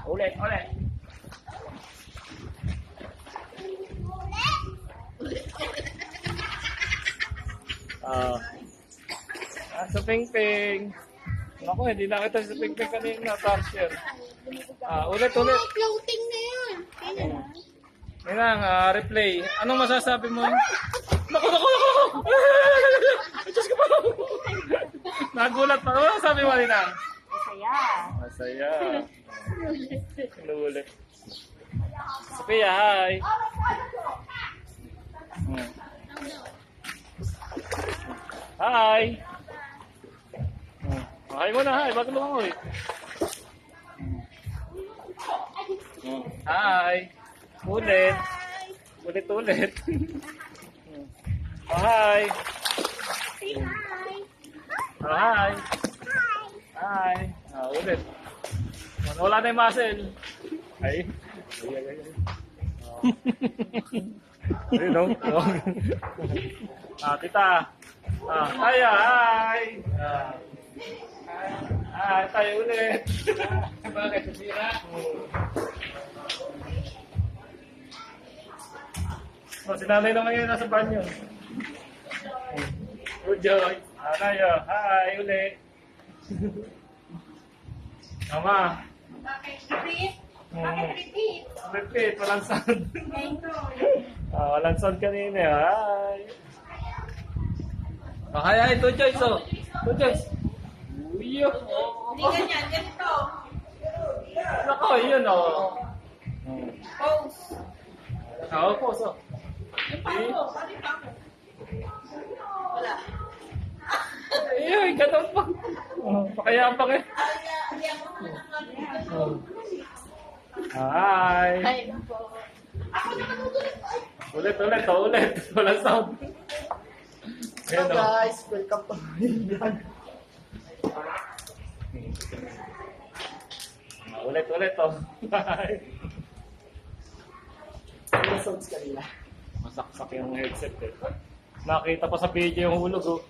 Ulit, ulit. Sa ping-ping. Ako, hindi nakita sa ping-ping kanina. Tarsier. Ulit, ulit. Floating na yan. Yan lang, replay. Anong masasabi mo? Naku! Diyos ko pa! Nagulat pa. Ano sabi mo, Lina? Masaya. Masaya. Inuulit. Sophia, hi. Hi. Hi muna, hi. Bago lang ako eh. Hi. Ulit. Ulit-ulit. Hi. Say hi. Hi. Hi. Ulit. Wala na yung muscle. Ay. Ay. Ayun, no? Tita. Hi, hi. Hi, tayo ulit. Bakit? Sira? Si nanay naman yun nasa banyo. Good joy. Tayo. Hi, ulit. Mama. Bakit repeat? Bakit repeat? Repeat, walang sound. Walang sound kanina. Hi. Hi, two choice, oh. Two choice. Uyo. Hindi ganyan, ganito. Nako, yun, oh. Pose. Pause, oh. Yung pako, pati pako. Wala. Ayun, ganun pa. Pakayapang eh. Hindi ako naman Hi. Hi po. Ako naman Ulit, ulit, oh, ulit. Walang sound. So Ayan, oh. guys, welcome to my vlog. Ulit, ulit, oh. Hi. Ano sounds kanila? Masaksak yung headset eh. Nakita pa sa video yung hulog, oh.